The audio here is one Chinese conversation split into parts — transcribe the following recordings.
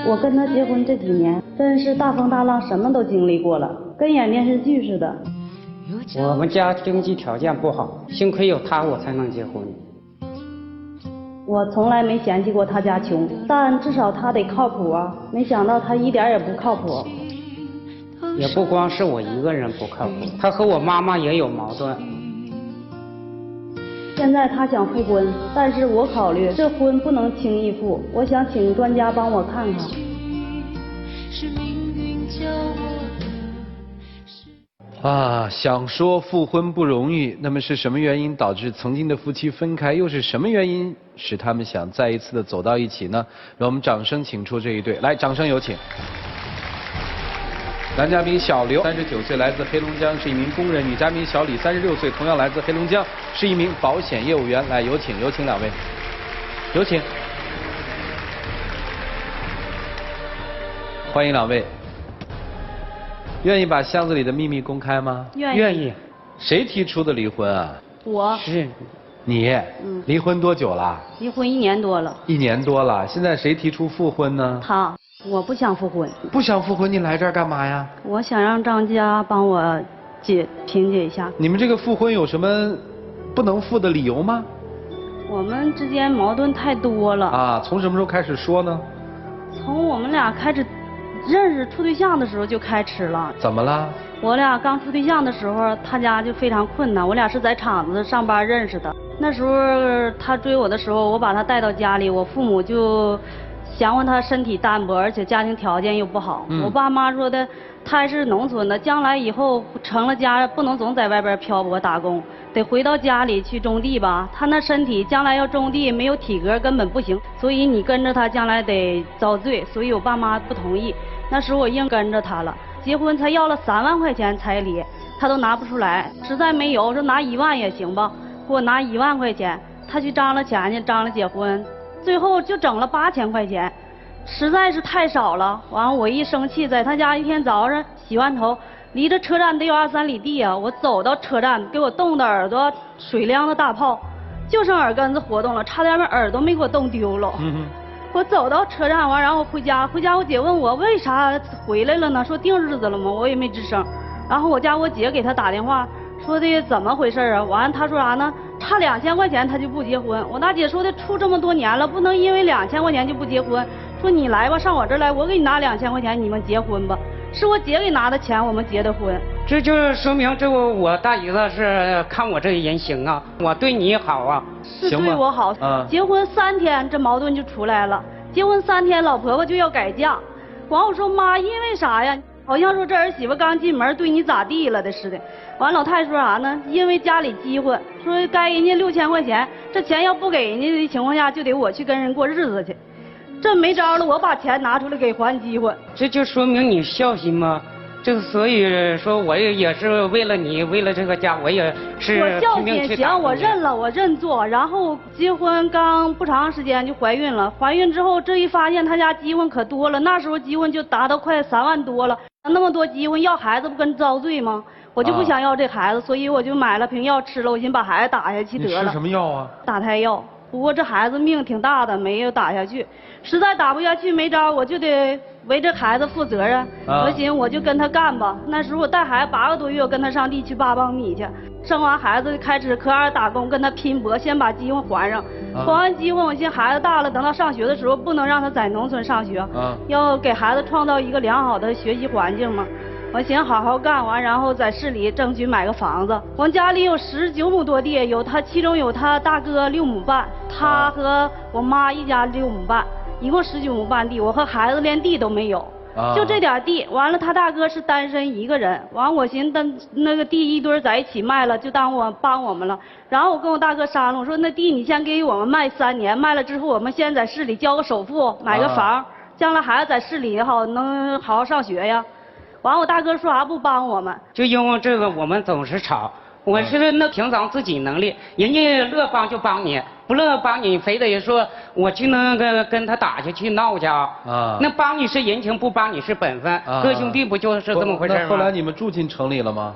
我跟他结婚这几年，真是大风大浪，什么都经历过了，跟演电视剧似的。我们家经济条件不好，幸亏有他，我才能结婚。我从来没嫌弃过他家穷，但至少他得靠谱啊。没想到他一点也不靠谱。也不光是我一个人不靠谱，他和我妈妈也有矛盾。现在他想复婚，但是我考虑这婚不能轻易复，我想请专家帮我看看。啊，想说复婚不容易，那么是什么原因导致曾经的夫妻分开？又是什么原因使他们想再一次的走到一起呢？让我们掌声请出这一对，来，掌声有请。男嘉宾小刘，39岁，来自黑龙江，是一名工人；女嘉宾小李，36岁，同样来自黑龙江，是一名保险业务员。来，有请两位，有请，欢迎两位。愿意把箱子里的秘密公开吗？愿意。谁提出的离婚啊？我是。你？离婚多久了？离婚1年多了。1年多了，现在谁提出复婚呢？他。我不想复婚。不想复婚，你来这儿干嘛呀？我想让张家帮我评解一下。你们这个复婚有什么不能复的理由吗？我们之间矛盾太多了。啊，从什么时候开始说呢？从我们俩开始认识处对象的时候就开始了。怎么了？我俩刚处对象的时候，他家就非常困难。我俩是在厂子上班认识的。那时候他追我的时候，我把他带到家里，我父母就嫌我他身体单薄，而且家庭条件又不好。我爸妈说的，他还是农村的，将来以后成了家，不能总在外边漂泊打工，得回到家里去种地吧。他那身体将来要种地，没有体格根本不行，所以你跟着他将来得遭罪。所以我爸妈不同意。那时候我硬跟着他了，结婚才要了3万块钱彩礼，他都拿不出来，实在没有，说拿1万也行吧，给我拿1万块钱，他去张罗钱去，张罗结婚。最后就整了8000块钱，实在是太少了。完了我一生气，在他家一天早上洗完头，离着车站得有2-3里地啊。我走到车站，给我冻的耳朵水凉的大泡，就剩耳根子活动了，差点把耳朵没给我冻丢了。我走到车站完，然后回家我姐问我为啥回来了呢？说定日子了吗？我也没吱声。然后我姐给他打电话，说的怎么回事啊？完了他说啥呢？差2000块钱他就不结婚。我大姐说的，处这么多年了，不能因为2000块钱就不结婚。说你来吧，上我这儿来，我给你拿2000块钱，你们结婚吧。是我姐给拿的钱，我们结的婚。这就是说明我大姨子是看我这人行啊，我对你好啊。是对我好。结婚3天这矛盾就出来了。结婚3天，老婆婆就要改嫁。完我说妈，因为啥呀？好像说这儿媳妇刚进门对你咋地了的似的。完老太太说啥呢？因为家里饥荒，说该人家6000块钱，这钱要不给人家的情况下，就得我去跟人过日子去。这没招了，我把钱拿出来给还饥荒。这就说明你孝心吗？这个所以说我也是为了你，为了这个家，我也是我孝心。行，我认了，我认做。然后结婚刚不长时间就怀孕了，怀孕之后这一发现他家饥荒可多了，那时候饥荒就达到快3万多了。那么多饥荒，要孩子不跟遭罪吗？我就不想要这孩子，所以我就买了瓶药吃了，我寻思把孩子打下去得了。你吃什么药啊？打胎药。不过这孩子命挺大的，没有打下去。实在打不下去没招，我就得为这孩子负责任。我寻思我就跟他干吧。那时候我带孩子8个多月，跟他上地去扒苞米去。生完孩子开始科2打工，跟他拼搏，先把饥荒还上。还完饥荒，我寻思孩子大了，等到上学的时候，不能让他在农村上学，要给孩子创造一个良好的学习环境嘛。我寻思好好干完，然后在市里争取买个房子。我家里有19亩多地，其中有他大哥6亩半，他和我妈一家6亩半，一共19亩半地。我和孩子连地都没有，就这点地。完了，他大哥是单身一个人。完，我寻思那个地一堆在一起卖了，就当我帮我们了。然后我跟我大哥商量，我说那地你先给我们卖3年，卖了之后我们先在市里交个首付，买个房，将来孩子在市里也好能好好上学呀。完，我大哥说啥不帮我们？就因为这个，我们总是吵。我是那凭咱自己能力，人家乐帮就帮你，不乐帮你，非得说我去那个跟他打下去闹去啊。那帮你是人情，不帮你是本分。哥兄弟不就是这么回事吗？那后来你们住进城里了吗？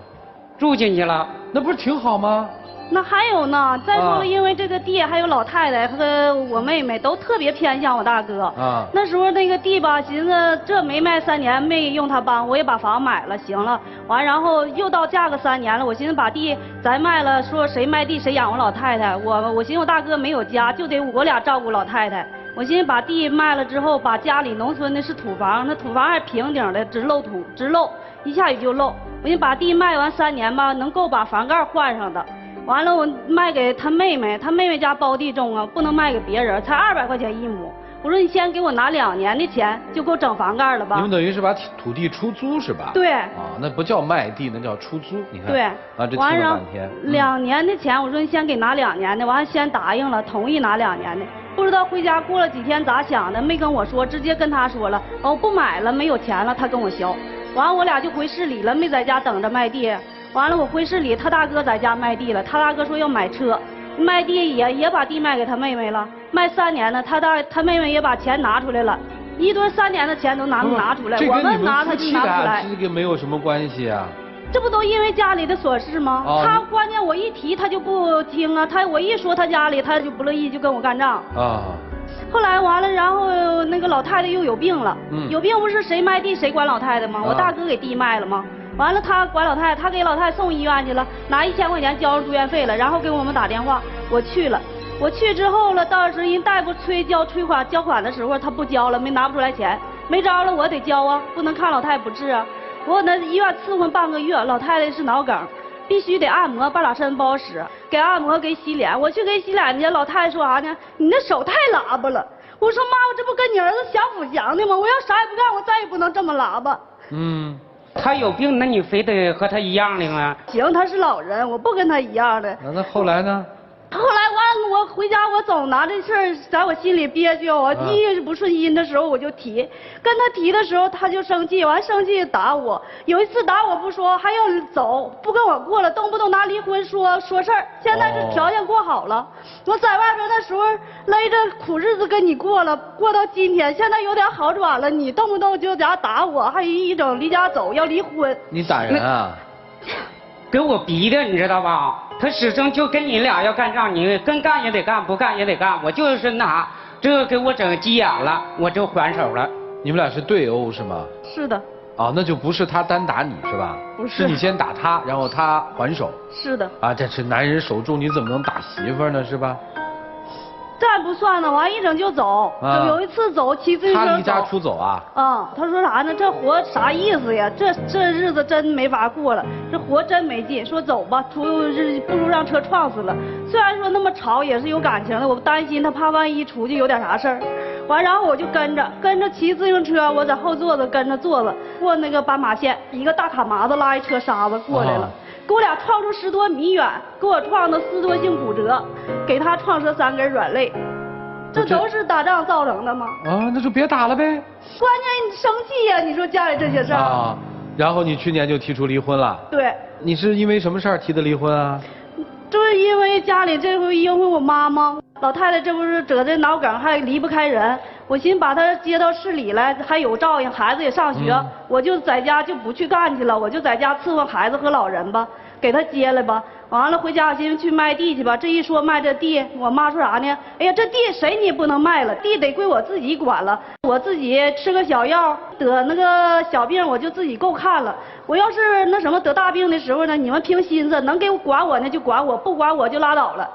住进去了。那不是挺好吗？那还有呢，再说因为这个地还有老太太和我妹妹都特别偏向我大哥。啊。那时候那个地吧，寻思这没卖3年，没用他帮，我也把房买了，行了。完然后又到嫁个3年了，我寻思把地咱卖了，说谁卖地谁养活老太太。我寻思我大哥没有家，就得我俩照顾老太太。我寻思把地卖了之后，把家里农村的是土房，那土房还平顶的，直漏土，直漏，一下雨就漏。我寻思把地卖完3年吧，能够把房盖换上的。完了，我卖给他妹妹，他妹妹家包地种啊，不能卖给别人，才200块钱1亩。我说你先给我拿2年的钱，就够整房盖了吧？你们等于是把土地出租是吧？对。那不叫卖地，那叫出租。你看。对。啊，这听了半天。2年的钱，我说你先给拿2年的，完了先答应了，同意拿2年的。不知道回家过了几天咋想的，没跟我说，直接跟他说了，不买了，没有钱了，他跟我削。完了我俩就回市里了，没在家等着卖地。完了，我回市里，他大哥在家卖地了。他大哥说要买车，卖地也把地卖给他妹妹了。卖3年呢，他妹妹也把钱拿出来了，一吨3年的钱都拿出来。我们拿他就拿不出来。这个没有什么关系啊。这不都因为家里的琐事吗？他关键我一提他就不听啊，我一说他家里他就不乐意，就跟我干仗。啊。后来完了，然后那个老太太又有病了。有病不是谁卖地谁管老太太吗？我大哥给地卖了吗？完了，他管老太太，他给老太太送医院去了，拿1000块钱交上住院费了，然后给我们打电话，我去了，我去之后了，到时人大夫交款的时候，他不交了，拿不出来钱，没招了，我得交啊，不能看老太太不治啊，我那医院伺候半个月，老太太是脑梗，必须得按摩，半拉身不好使，给按摩给洗脸，我去给洗脸去，老太太说啥呢？你那手太拉巴了，我说妈，我这不跟你儿子享福享的吗？我要啥也不干，我再也不能这么拉巴。他有病，那你非得和他一样的吗？行，他是老人，我不跟他一样的。那后来呢？后来完，我回家我总拿这事儿在我心里憋屈，我一不顺心的时候我就提，跟他提的时候他就生气，完生气打我。有一次打我不说，还要走，不跟我过了，动不动拿离婚说事儿。现在这条件过好了，我在外边那时候勒着苦日子跟你过了，过到今天，现在有点好转了，你动不动就家打我，还一整离家走要离婚。你打人啊？给我逼的，你知道吧？他始终就跟你俩要干仗，你跟干也得干，不干也得干。我就是那这给我整急眼了，我就还手了。你们俩是对殴是吗？是的。哦，那就不是他单打你是吧？不是。是你先打他，然后他还手。是的。啊，这是男人手重，你怎么能打媳妇呢？是吧？这还不算呢，完一整就走。有一次走骑自行车走。他离家出走啊？他说啥呢？这活啥意思呀？这日子真没法过了，这活真没劲。说走吧，不如让车撞死了。虽然说那么吵，也是有感情的，我担心他怕万一出去有点啥事儿。完，然后我就跟着骑自行车，我在后座子跟着坐着过那个斑马线，一个大卡麻子拉一车沙子过来了。给我俩撞出10多米远，给我撞的撕脱性骨折，给他撞折3根软肋，这都是打仗造成的吗？啊，那就别打了呗。关键你生气呀，你说家里这些事儿。啊，然后你去年就提出离婚了。对。你是因为什么事儿提的离婚啊？就是因为家里这回因为我妈妈老太太这不是得这脑梗还离不开人，我寻思把她接到市里来，还有照应，孩子也上学，我就在家就不去干去了，我就在家伺候孩子和老人吧，给她接来吧。完了回家我寻思去卖地去吧，这一说卖这地，我妈说啥呢？哎呀，这地谁你也不能卖了，地得归我自己管了，我自己吃个小药得那个小病我就自己够看了，我要是那什么得大病的时候呢，你们凭心思能给我管我呢就管我，不管我就拉倒了。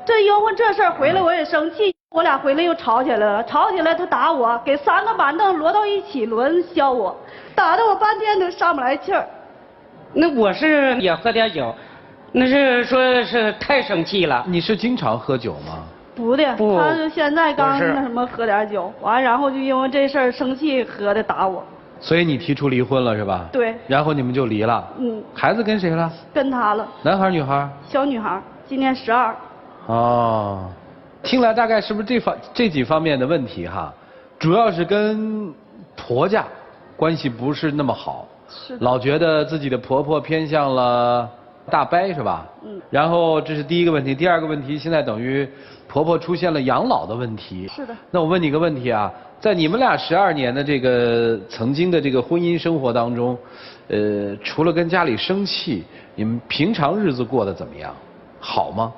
这因为这事儿回来我也生气，我俩回来又吵起来了，吵起来他打我，给3个板凳摞到一起抡削我，打得我半天都上不来气儿。那我是也喝点酒，那是说是太生气了。你是经常喝酒吗？不的，他就现在刚那什么喝点酒，完然后就因为这事儿生气喝的打我。所以你提出离婚了是吧？对。然后你们就离了。孩子跟谁了？跟他了。男孩女孩？小女孩，今年12。哦，听来大概是不是这几方面的问题哈，主要是跟婆家关系不是那么好，是老觉得自己的婆婆偏向了大伯是吧？然后这是第一个问题，第二个问题现在等于婆婆出现了养老的问题。是的。那我问你个问题啊，在你们俩12年的这个曾经的这个婚姻生活当中，除了跟家里生气，你们平常日子过得怎么样？好吗？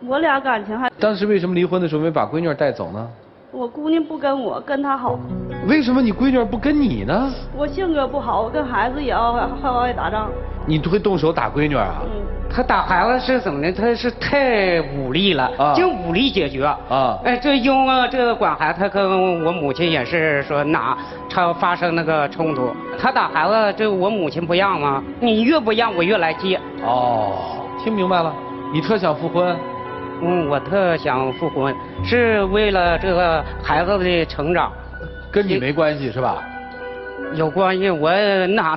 我俩感情还。当时为什么离婚的时候没把闺女带走呢？我姑娘不跟我，跟她好。为什么你闺女不跟你呢？我性格不好，我跟孩子也爱打仗。你会动手打闺女啊？他打孩子是怎么的？他是太武力了，就武力解决啊！哎，这用这个管孩子，他跟我母亲也是说他发生那个冲突。他打孩子，这我母亲不让吗？你越不让，我越来接。哦，听明白了，你特想复婚？我特想复婚，是为了这个孩子的成长。跟你没关系是吧？有关系，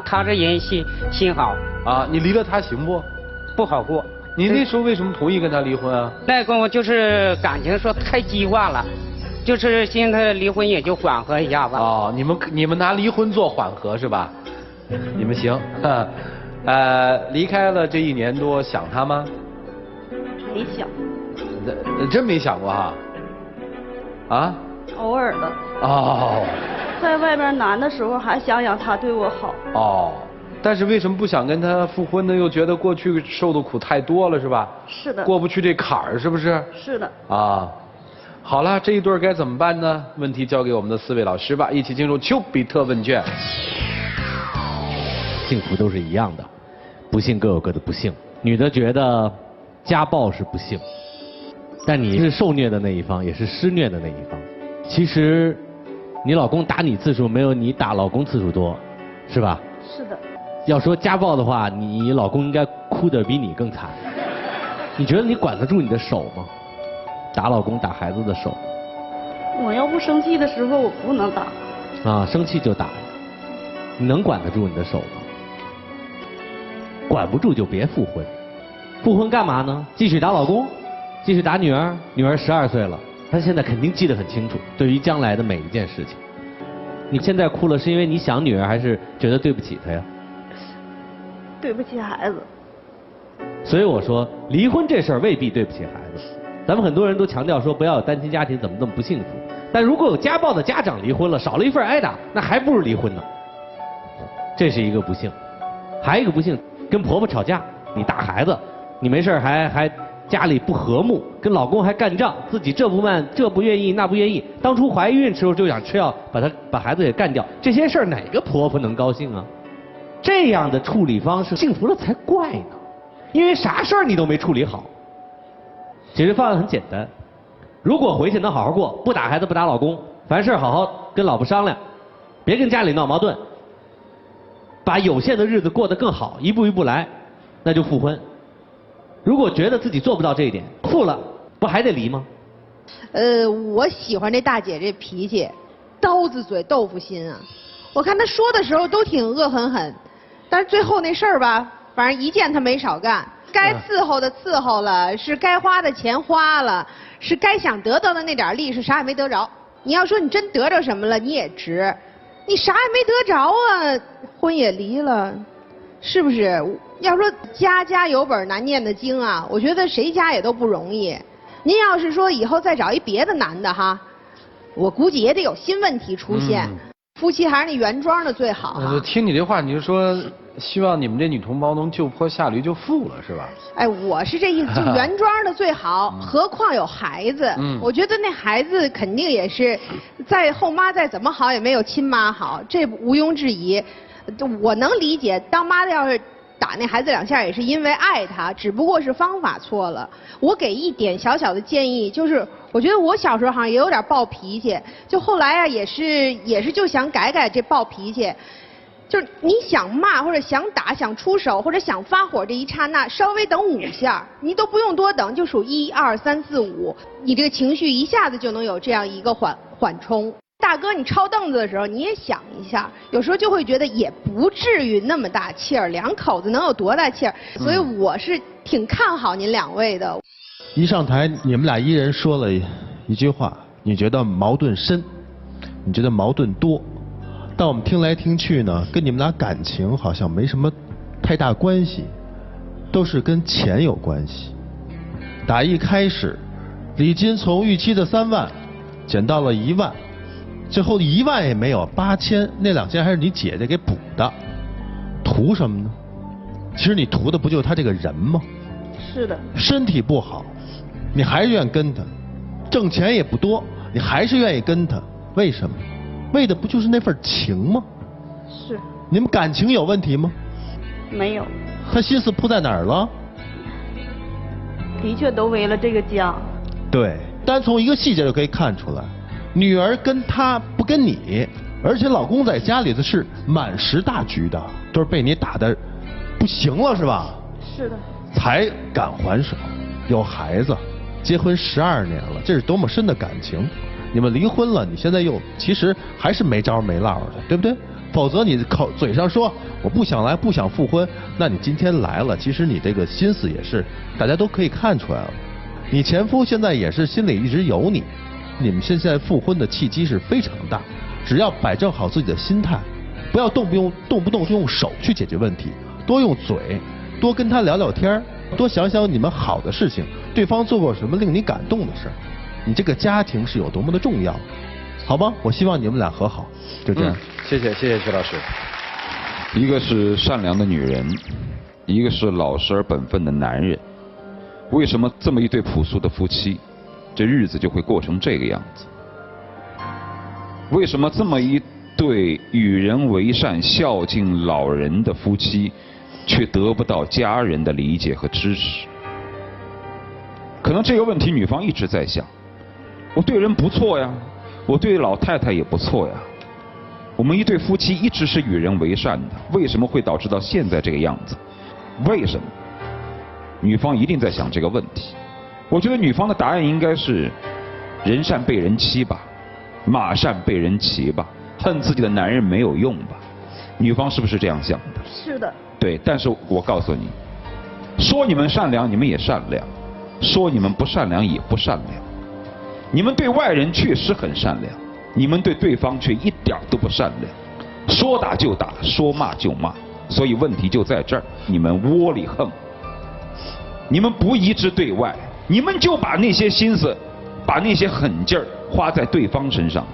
他这人心好啊。你离了他行不？不好过。你那时候为什么同意跟他离婚啊？那跟我就是感情说太激化了，就是现在离婚也就缓和一下吧。哦，你们拿离婚做缓和是吧？你们行。离开了这1年多，想他吗？没想。真没想过哈？啊？偶尔的。哦。在外边难的时候，还想想他对我好。哦。但是为什么不想跟他复婚呢？又觉得过去受的苦太多了，是吧？是的。过不去这坎儿，是不是？是的。啊，好了，这一对该怎么办呢？问题交给我们的4位老师吧，一起进入丘比特问卷。幸福都是一样的，不幸各有各的不幸。女的觉得家暴是不幸，但你是受虐的那一方，也是施虐的那一方。其实，你老公打你次数没有你打老公次数多，是吧？是的。要说家暴的话，你老公应该哭得比你更惨。你觉得你管得住你的手吗？打老公、打孩子的手。我要不生气的时候，我不能打。啊，生气就打。你能管得住你的手吗？管不住就别复婚。复婚干嘛呢？继续打老公，继续打女儿。女儿12岁了，她现在肯定记得很清楚，对于将来的每一件事情。你现在哭了，是因为你想女儿，还是觉得对不起她呀？对不起孩子。所以我说，离婚这事儿未必对不起孩子。咱们很多人都强调说不要有单亲家庭，怎么那么不幸福？但如果有家暴的家长离婚了，少了一份挨打，那还不如离婚呢。这是一个不幸。还有一个不幸，跟婆婆吵架，你打孩子，你没事还家里不和睦，跟老公还干仗，自己这不慢，这不愿意，那不愿意。当初怀孕时候就想吃药把孩子给干掉，这些事儿哪个婆婆能高兴啊？这样的处理方式，幸福了才怪呢。因为啥事儿你都没处理好。解决方案很简单，如果回去能好好过，不打孩子不打老公，凡事好好跟老婆商量，别跟家里闹矛盾，把有限的日子过得更好，一步一步来，那就复婚。如果觉得自己做不到这一点，复了不还得离吗？我喜欢这大姐这脾气，刀子嘴豆腐心啊。我看她说的时候都挺恶狠狠，但是最后那事儿吧，反正一件她没少干。该伺候的伺候了，是该花的钱花了，是该想得到的那点利是啥也没得着。你要说你真得着什么了，你也值。你啥也没得着啊，婚也离了，是不是？要说家家有本难念的经啊，我觉得谁家也都不容易。您要是说以后再找一别的男的哈，我估计也得有新问题出现。夫妻还是那原装的最好啊。听你这话，你就说希望你们这女同胞能就坡下驴就富了，是吧？哎，我是这意思，就原装的最好，何况有孩子。我觉得那孩子肯定也是，再后妈再怎么好，也没有亲妈好，这毋庸置疑。我能理解，当妈的要是打那孩子2下，也是因为爱他，只不过是方法错了。我给一点小小的建议，就是我觉得我小时候好像也有点暴脾气，就后来啊也是就想改这暴脾气。就是你想骂或者想打、想出手或者想发火这一刹那，稍微等5下，你都不用多等，就数1、2、3、4、5，你这个情绪一下子就能有这样一个缓冲。大哥，你抄凳子的时候，你也想一下，有时候就会觉得也不至于那么大气儿，2口子能有多大气儿？所以我是挺看好您2位的。一上台，你们俩一人说了一句话，你觉得矛盾深，你觉得矛盾多。但我们听来听去呢，跟你们俩感情好像没什么太大关系，都是跟钱有关系。打一开始，礼金从预期的3万减到了1万，最后1万也没有，8000，那2000还是你姐姐给补的，图什么呢？其实你图的不就是他这个人吗？是的。身体不好，你还是愿意跟他，挣钱也不多，你还是愿意跟他，为什么？为的不就是那份情吗？是。你们感情有问题吗？没有。他心思扑在哪儿了？的确都为了这个家。对，单从一个细节就可以看出来，女儿跟他不跟你，而且老公在家里头是满10大局的，都是被你打的不行了是吧？是的。才敢还手，有孩子，结婚12年了，这是多么深的感情。你们离婚了，你现在又其实还是没着没落的，对不对？否则你嘴上说我不想来，不想复婚，那你今天来了，其实你这个心思也是大家都可以看出来了。你前夫现在也是心里一直有你，你们现在复婚的契机是非常大，只要摆正好自己的心态，不要动不动用手去解决问题，多用嘴，多跟他聊聊天，多想想你们好的事情，对方做过什么令你感动的事，你这个家庭是有多么的重要，好吗？我希望你们俩和好，就这样。谢谢徐老师。一个是善良的女人，一个是老实而本分的男人。为什么这么一对朴素的夫妻，这日子就会过成这个样子？为什么这么一对与人为善、孝敬老人的夫妻，却得不到家人的理解和支持？可能这个问题女方一直在想，我对人不错呀，我对老太太也不错呀，我们一对夫妻一直是与人为善的，为什么会导致到现在这个样子？为什么？女方一定在想这个问题。我觉得女方的答案应该是人善被人欺吧，马善被人骑吧，恨自己的男人没有用吧。女方是不是这样想的？是的。对，但是我告诉你，说你们善良，你们也善良；说你们不善良，也不善良。你们对外人确实很善良，你们对对方却一点都不善良，说打就打，说骂就骂。所以问题就在这儿，你们窝里横，你们不一致对外，你们就把那些心思，把那些狠劲儿花在对方身上，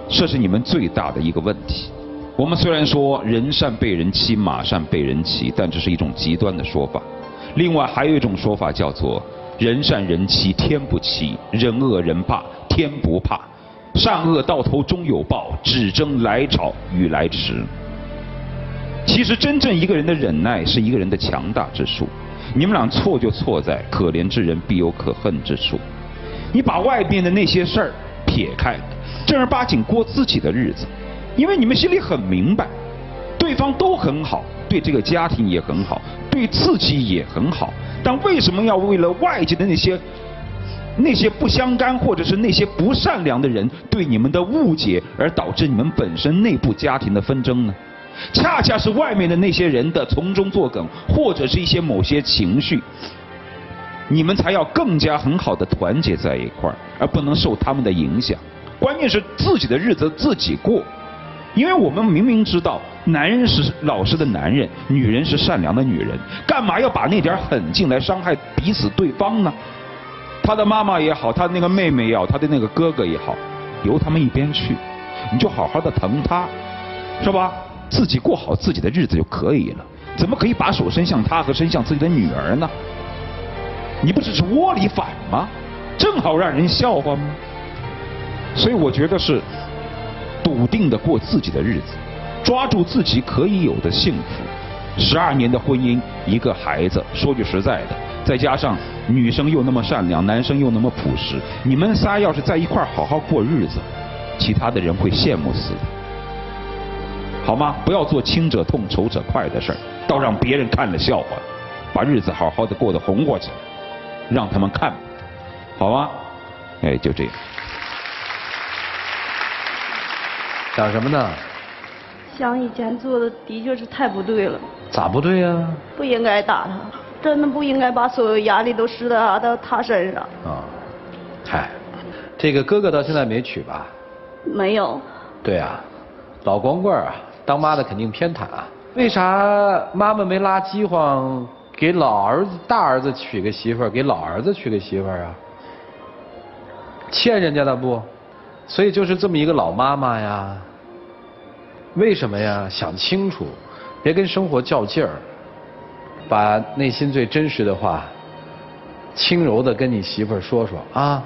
这是你们最大的一个问题。我们虽然说人善被人欺，马善被人骑，但这是一种极端的说法。另外还有一种说法叫做人善人欺天不欺，人恶人怕天不怕，善恶到头终有报，只争来早与来迟。其实真正一个人的忍耐是一个人的强大之处。你们俩错就错在可怜之人必有可恨之处。你把外边的那些事儿撇开，正儿八经过自己的日子，因为你们心里很明白，对方都很好，对这个家庭也很好，对自己也很好，但为什么要为了外界的那些不相干或者是那些不善良的人对你们的误解，而导致你们本身内部家庭的纷争呢？恰恰是外面的那些人的从中作梗，或者是一些某些情绪，你们才要更加很好的团结在一块儿，而不能受他们的影响。关键是自己的日子自己过，因为我们明明知道男人是老实的男人，女人是善良的女人，干嘛要把那点狠劲来伤害彼此对方呢？他的妈妈也好，他的那个妹妹也好，他的那个哥哥也好，由他们一边去，你就好好的疼他，是吧？自己过好自己的日子就可以了，怎么可以把手伸向他和伸向自己的女儿呢？你不只是窝里反吗？正好让人笑话吗？所以我觉得是笃定的过自己的日子，抓住自己可以有的幸福。12年的婚姻，一个孩子，说句实在的，再加上女生又那么善良，男生又那么朴实，你们仨要是在一块儿好好过日子，其他的人会羡慕死的。好吗？不要做轻者痛仇者快的事儿，倒让别人看了笑话，把日子好好的过得红过去，让他们看，好吗？哎，就这样。想什么呢？想以前做的的确是太不对了。咋不对呀？不应该打他，真的不应该把所有压力都施到他身上。啊，嗨，这个哥哥到现在没娶吧？没有。对啊，老光棍啊，当妈的肯定偏袒啊。为啥妈妈没拉饥荒，给大儿子娶个媳妇儿，给老儿子娶个媳妇儿啊？欠人家的不？所以就是这么一个老妈妈呀。为什么呀？想清楚，别跟生活较劲儿。把内心最真实的话，轻柔的跟你媳妇儿说说啊。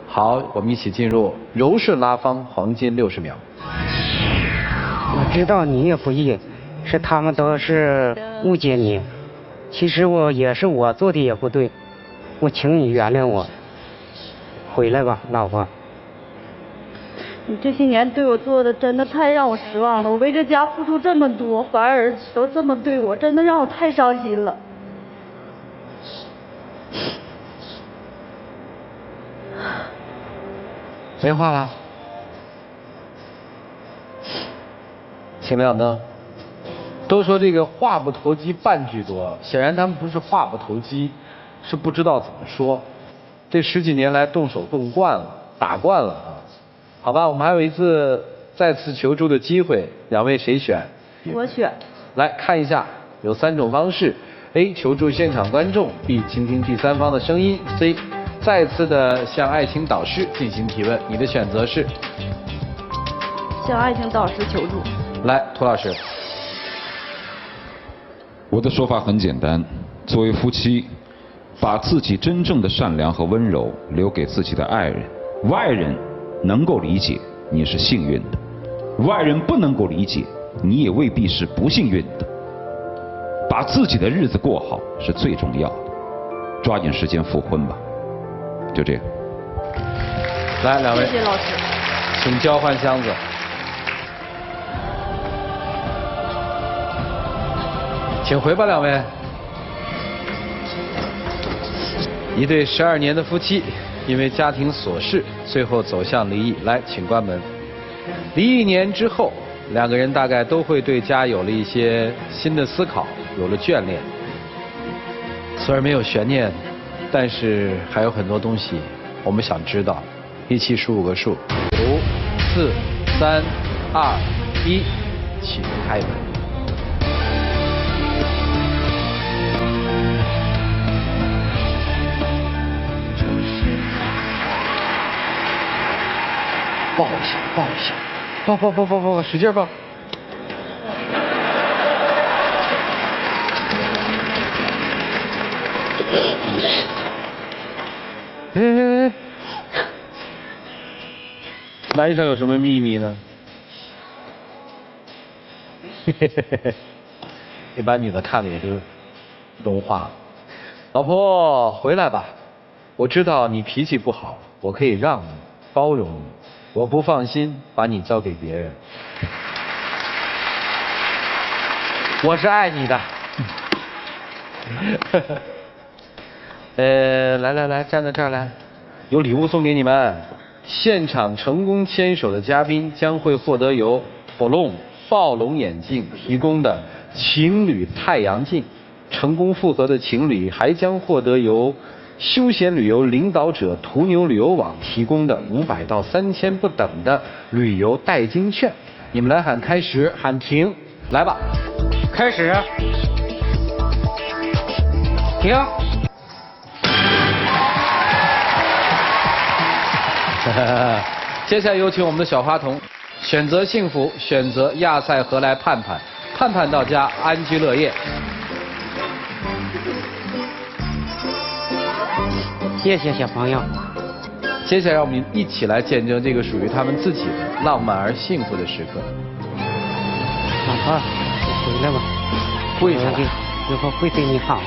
好，我们一起进入柔顺拉芳黄金60秒。我知道你也不易，是他们都是误解你。其实我做的也不对，我请你原谅我。回来吧，老婆。你这些年对我做的真的太让我失望了，我为这家付出这么多，反而都这么对我，真的让我太伤心了。没话了。请亮灯。都说这个话不投机半句多，显然他们不是话不投机，是不知道怎么说。这10几年来动手动惯了，打惯了啊。好吧，我们还有一次再次求助的机会，两位谁选？我选。来看一下，有3种方式 ：A. 求助现场观众 ；B. 倾听第三方的声音 ；C. 再次的向爱情导师进行提问。你的选择是？向爱情导师求助。来，涂老师。我的说法很简单，作为夫妻，把自己真正的善良和温柔留给自己的爱人。外人能够理解，你是幸运的；外人不能够理解，你也未必是不幸运的。把自己的日子过好是最重要的，抓紧时间复婚吧。就这样。来，两位，谢谢老师，请交换箱子。请回吧，两位。一对12年的夫妻，因为家庭琐事，最后走向离异。来，请关门。离异1年之后，2个人大概都会对家有了一些新的思考，有了眷恋。虽然没有悬念，但是还有很多东西我们想知道。一起数5个数：5、4、3、2、1，请开门。抱一下，抱一下，抱，使劲抱。哎，男生有什么秘密呢？一般女的看了也就融化了。老婆，回来吧，我知道你脾气不好，我可以让你，包容你。我不放心把你交给别人，我是爱你的。来，站在这儿来，有礼物送给你们。现场成功牵手的嘉宾将会获得由暴龙眼镜提供的情侣太阳镜，成功复合的情侣还将获得由休闲旅游领导者途牛旅游网提供的500到3000不等的旅游代金券。你们来喊开始，喊停，来吧，开始，停。接下来有请我们的小花童，选择幸福，选择亚赛河来盼盼，盼盼到家，安居乐业。谢谢小朋友。接下来让我们一起来见证这个属于他们自己的浪漫而幸福的时刻。老婆，你回来吧，跪下来，以后会对你好的。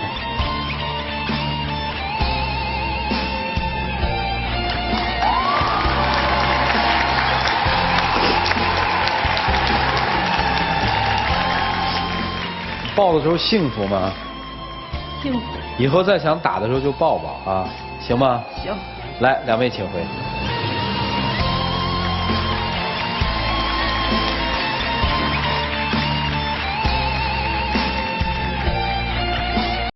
抱的时候幸福吗？幸福。以后再想打的时候就抱抱啊，行吗？行。来，两位请回。